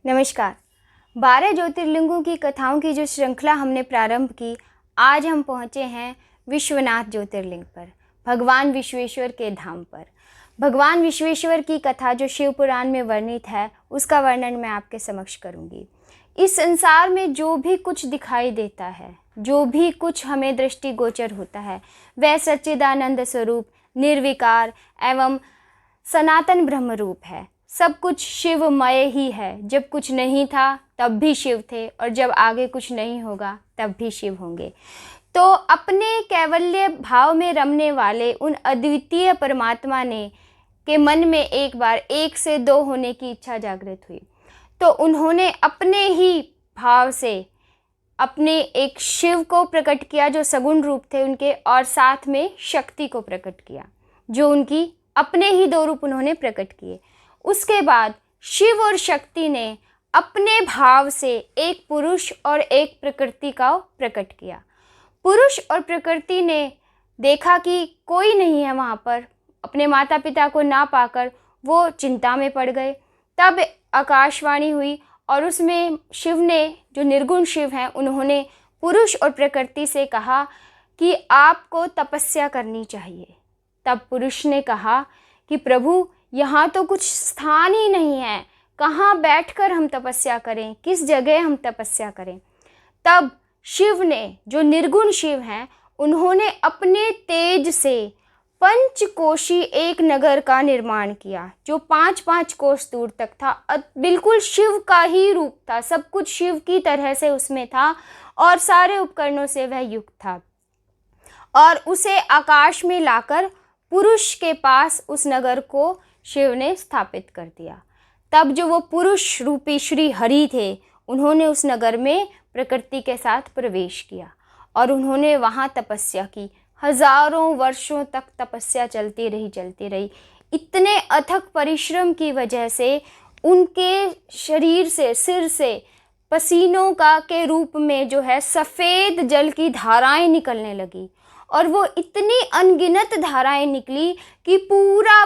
नमस्कार। 12 ज्योतिर्लिंगों की कथाओं की जो श्रृंखला हमने प्रारंभ की, आज हम पहुँचे हैं विश्वनाथ ज्योतिर्लिंग पर, भगवान विश्वेश्वर के धाम पर। भगवान विश्वेश्वर की कथा जो शिव पुराण में वर्णित है, उसका वर्णन मैं आपके समक्ष करूँगी। इस संसार में जो भी कुछ दिखाई देता है, जो भी कुछ हमें दृष्टिगोचर होता है, वह सच्चिदानंद स्वरूप, निर्विकार एवं सनातन ब्रह्म रूप है। सब कुछ शिवमय ही है। जब कुछ नहीं था तब भी शिव थे, और जब आगे कुछ नहीं होगा तब भी शिव होंगे। तो अपने कैवल्य भाव में रमने वाले उन अद्वितीय परमात्मा ने के मन में एक बार 1 से 2 होने की इच्छा जागृत हुई। तो उन्होंने अपने ही भाव से अपने एक शिव को प्रकट किया जो सगुण रूप थे उनके, और साथ में शक्ति को प्रकट किया जो उनकी अपने ही 2 रूप उन्होंने प्रकट किए। उसके बाद शिव और शक्ति ने अपने भाव से एक पुरुष और एक प्रकृति का प्रकट किया। पुरुष और प्रकृति ने देखा कि कोई नहीं है वहाँ पर, अपने माता पिता को ना पाकर वो चिंता में पड़ गए। तब आकाशवाणी हुई और उसमें शिव ने, जो निर्गुण शिव हैं, उन्होंने पुरुष और प्रकृति से कहा कि आपको तपस्या करनी चाहिए। तब पुरुष ने कहा कि प्रभु, यहाँ तो कुछ स्थान ही नहीं है, कहाँ बैठकर हम तपस्या करें, किस जगह हम तपस्या करें। तब शिव ने, जो निर्गुण शिव हैं, उन्होंने अपने तेज से पंचकोशी एक नगर का निर्माण किया जो 5-5 कोस दूर तक था। बिल्कुल शिव का ही रूप था, सब कुछ शिव की तरह से उसमें था और सारे उपकरणों से वह युक्त था। और उसे आकाश में लाकर पुरुष के पास उस नगर को शिव ने स्थापित कर दिया। तब जो वो पुरुष रूपी श्री हरि थे, उन्होंने उस नगर में प्रकृति के साथ प्रवेश किया और उन्होंने वहाँ तपस्या की। हजारों वर्षों तक तपस्या चलती रही। इतने अथक परिश्रम की वजह से उनके शरीर से, सिर से पसीनों का के रूप में जो है सफ़ेद जल की धाराएं निकलने लगी, और वो इतनी अनगिनत धाराएं निकली कि पूरा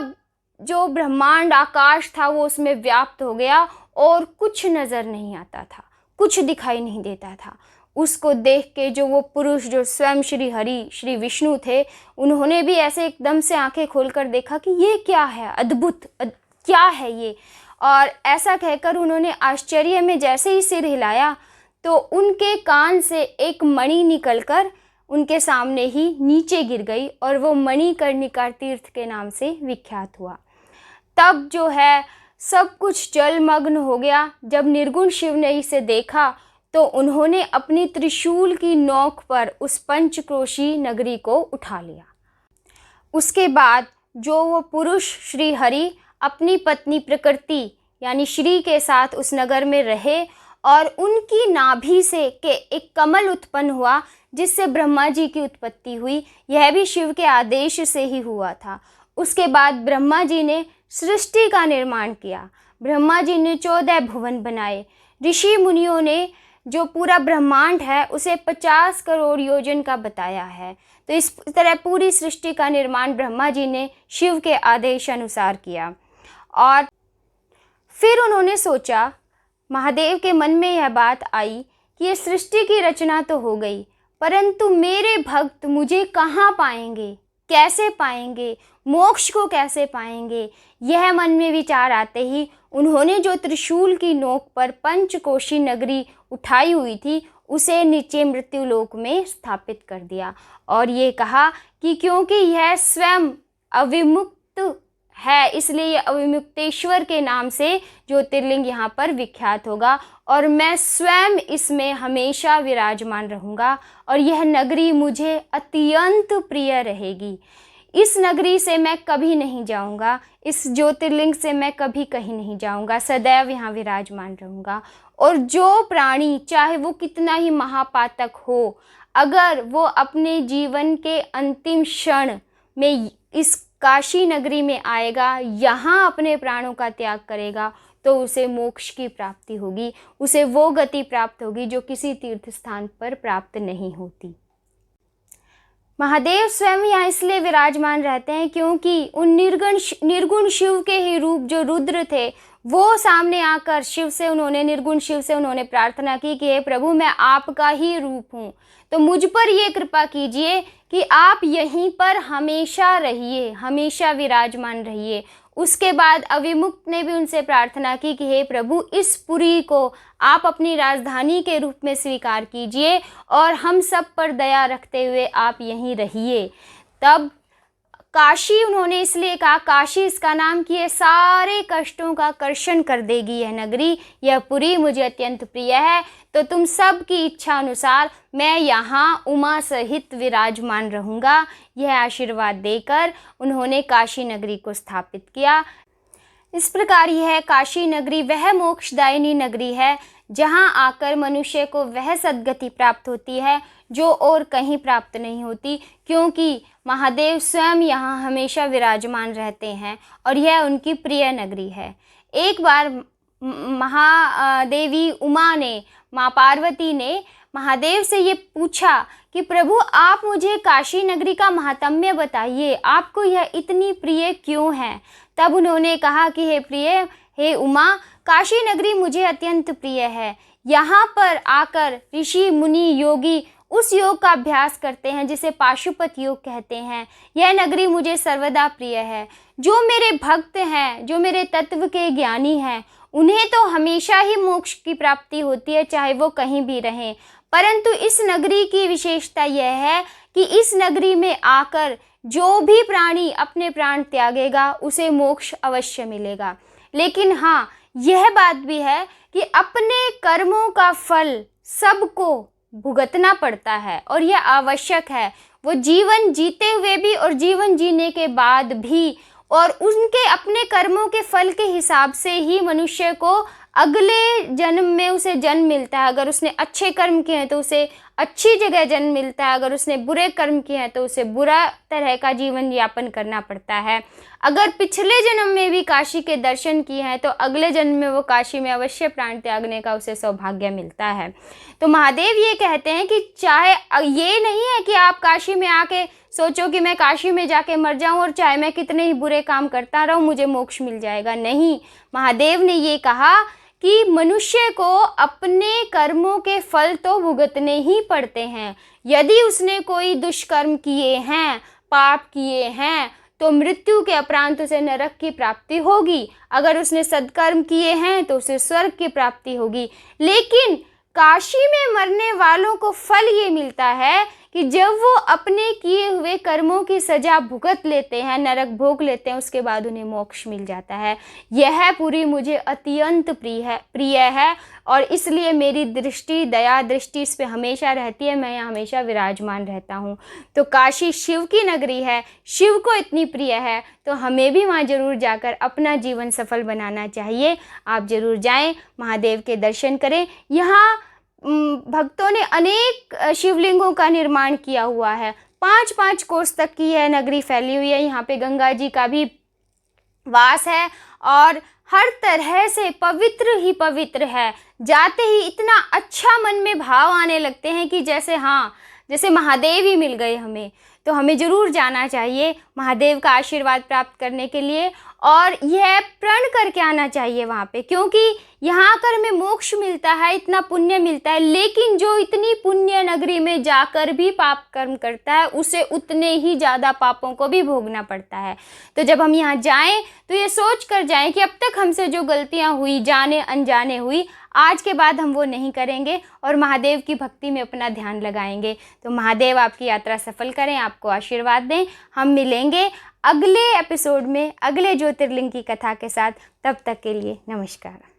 जो ब्रह्मांड आकाश था वो उसमें व्याप्त हो गया और कुछ नज़र नहीं आता था, कुछ दिखाई नहीं देता था। उसको देख के जो वो पुरुष, जो स्वयं श्री हरि, श्री विष्णु थे, उन्होंने भी ऐसे एकदम से आंखें खोलकर देखा कि ये क्या है, अद्भुत क्या है ये। और ऐसा कहकर उन्होंने आश्चर्य में जैसे ही सिर हिलाया तो उनके कान से एक मणि निकलकर उनके सामने ही नीचे गिर गई और वो मणिकर्णिका तीर्थ के नाम से विख्यात हुआ। तब जो है सब कुछ जलमग्न हो गया। जब निर्गुण शिव ने इसे देखा तो उन्होंने अपनी त्रिशूल की नोक पर उस पंचक्रोशी नगरी को उठा लिया। उसके बाद जो वो पुरुष श्री हरि अपनी पत्नी प्रकृति यानी श्री के साथ उस नगर में रहे, और उनकी नाभि से के एक कमल उत्पन्न हुआ जिससे ब्रह्मा जी की उत्पत्ति हुई। यह भी शिव के आदेश से ही हुआ था। उसके बाद ब्रह्मा जी ने सृष्टि का निर्माण किया। ब्रह्मा जी ने 14 भुवन बनाए। ऋषि मुनियों ने जो पूरा ब्रह्मांड है उसे 50 करोड़ योजन का बताया है। तो इस तरह पूरी सृष्टि का निर्माण ब्रह्मा जी ने शिव के आदेश अनुसार किया। और फिर उन्होंने सोचा, महादेव के मन में यह बात आई कि ये सृष्टि की रचना तो हो गई, परंतु मेरे भक्त मुझे कहाँ पाएंगे, कैसे पाएंगे, मोक्ष को कैसे पाएंगे। यह मन में विचार आते ही उन्होंने जो त्रिशूल की नोक पर पंचकोशी नगरी उठाई हुई थी उसे नीचे मृत्युलोक में स्थापित कर दिया, और ये कहा कि क्योंकि यह स्वयं अविमुक्त है, इसलिए यह अविमुक्तेश्वर के नाम से ज्योतिर्लिंग यहाँ पर विख्यात होगा, और मैं स्वयं इसमें हमेशा विराजमान रहूँगा, और यह नगरी मुझे अत्यंत प्रिय रहेगी। इस नगरी से मैं कभी नहीं जाऊँगा, इस ज्योतिर्लिंग से मैं कभी कहीं नहीं जाऊँगा, सदैव यहाँ विराजमान रहूँगा। और जो प्राणी, चाहे वो कितना ही महापातक हो, अगर वो अपने जीवन के अंतिम क्षण में इस काशी नगरी में आएगा, यहाँ अपने प्राणों का त्याग करेगा, तो उसे मोक्ष की प्राप्ति होगी, उसे वो गति प्राप्त होगी जो किसी तीर्थ स्थान पर प्राप्त नहीं होती। महादेव स्वयं यहाँ इसलिए विराजमान रहते हैं क्योंकि उन निर्गुण शिव के ही रूप जो रुद्र थे, वो सामने आकर निर्गुण शिव से उन्होंने प्रार्थना की कि हे प्रभु, मैं आपका ही रूप हूँ, तो मुझ पर ये कृपा कीजिए कि आप यहीं पर हमेशा रहिए, हमेशा विराजमान रहिए। उसके बाद अविमुक्त ने भी उनसे प्रार्थना की कि हे प्रभु, इस पुरी को आप अपनी राजधानी के रूप में स्वीकार कीजिए और हम सब पर दया रखते हुए आप यहीं रहिए। तब काशी उन्होंने इसलिए कहा, काशी इसका नाम कि ये सारे कष्टों का कर्षण कर देगी यह नगरी, यह पुरी मुझे अत्यंत प्रिय है, तो तुम सब की इच्छा अनुसार मैं यहाँ उमा सहित विराजमान रहूँगा। यह आशीर्वाद देकर उन्होंने काशी नगरी को स्थापित किया। इस प्रकार यह काशी नगरी वह मोक्षदायिनी नगरी है जहाँ आकर मनुष्य को वह सद्गति प्राप्त होती है जो और कहीं प्राप्त नहीं होती, क्योंकि महादेव स्वयं यहाँ हमेशा विराजमान रहते हैं और यह उनकी प्रिय नगरी है। एक बार महादेवी उमा ने, माँ पार्वती ने महादेव से ये पूछा कि प्रभु, आप मुझे काशी नगरी का महात्म्य बताइए, आपको यह इतनी प्रिय क्यों है। तब उन्होंने कहा कि हे प्रिय, हे उमा, काशी नगरी मुझे अत्यंत प्रिय है। यहाँ पर आकर ऋषि मुनि योगी उस योग का अभ्यास करते हैं जिसे पाशुपत योग कहते हैं। यह नगरी मुझे सर्वदा प्रिय है। जो मेरे भक्त हैं, जो मेरे तत्व के ज्ञानी हैं, उन्हें तो हमेशा ही मोक्ष की प्राप्ति होती है, चाहे वो कहीं भी रहें। परंतु इस नगरी की विशेषता यह है कि इस नगरी में आकर जो भी प्राणी अपने प्राण त्यागेगा उसे मोक्ष अवश्य मिलेगा। लेकिन हाँ, यह बात भी है कि अपने कर्मों का फल सबको भुगतना पड़ता है और यह आवश्यक है। वो जीवन जीते हुए भी और जीवन जीने के बाद भी, और उनके अपने कर्मों के फल के हिसाब से ही मनुष्य को अगले जन्म में उसे जन्म मिलता है। अगर उसने अच्छे कर्म किए हैं तो उसे अच्छी जगह जन्म मिलता है, अगर उसने बुरे कर्म किए हैं तो उसे बुरा तरह का जीवन यापन करना पड़ता है। अगर पिछले जन्म में भी काशी के दर्शन किए हैं तो अगले जन्म में वो काशी में अवश्य प्राण त्यागने का उसे सौभाग्य मिलता है। तो महादेव ये कहते हैं कि चाहे ये नहीं है कि आप काशी में आके सोचो कि मैं काशी में जाके मर जाऊं और चाहे मैं कितने ही बुरे काम करता रहूं मुझे मोक्ष मिल जाएगा। नहीं, महादेव ने ये कहा कि मनुष्य को अपने कर्मों के फल तो भुगतने ही पड़ते हैं। यदि उसने कोई दुष्कर्म किए हैं, पाप किए हैं, तो मृत्यु के उपरांत उसे नरक की प्राप्ति होगी। अगर उसने सत्कर्म किए हैं तो उसे स्वर्ग की प्राप्ति होगी। लेकिन काशी में मरने वालों को फल ये मिलता है कि जब वो अपने किए हुए कर्मों की सजा भुगत लेते हैं, नरक भोग लेते हैं, उसके बाद उन्हें मोक्ष मिल जाता है। यह पुरी मुझे अत्यंत प्रिय है और इसलिए मेरी दृष्टि, दया दृष्टि इस पे हमेशा रहती है। मैं यहाँ हमेशा विराजमान रहता हूँ। तो काशी शिव की नगरी है, शिव को इतनी प्रिय है, तो हमें भी वहाँ जरूर जाकर अपना जीवन सफल बनाना चाहिए। आप जरूर जाएं, महादेव के दर्शन करें। यहाँ भक्तों ने अनेक शिवलिंगों का निर्माण किया हुआ है। 5-5 कोस तक की यह नगरी फैली हुई है। यहाँ पे गंगा जी का भी वास है और हर तरह से पवित्र ही पवित्र है। जाते ही इतना अच्छा मन में भाव आने लगते हैं कि जैसे महादेव ही मिल गए हमें। तो हमें ज़रूर जाना चाहिए महादेव का आशीर्वाद प्राप्त करने के लिए और यह प्रण करके आना चाहिए वहाँ पे, क्योंकि यहाँ आकर हमें मोक्ष मिलता है, इतना पुण्य मिलता है। लेकिन जो इतनी पुण्य नगरी में जाकर भी पाप कर्म करता है उसे उतने ही ज़्यादा पापों को भी भोगना पड़ता है। तो जब हम यहाँ जाएं तो ये सोच कर जाएं कि अब तक हमसे जो गलतियाँ हुई, जाने अनजाने हुई, आज के बाद हम वो नहीं करेंगे और महादेव की भक्ति में अपना ध्यान लगाएंगे। तो महादेव आपकी यात्रा सफल करें, आपको आशीर्वाद दें। हम मिलेंगे अगले एपिसोड में अगले ज्योतिर्लिंग की कथा के साथ। तब तक के लिए नमस्कार।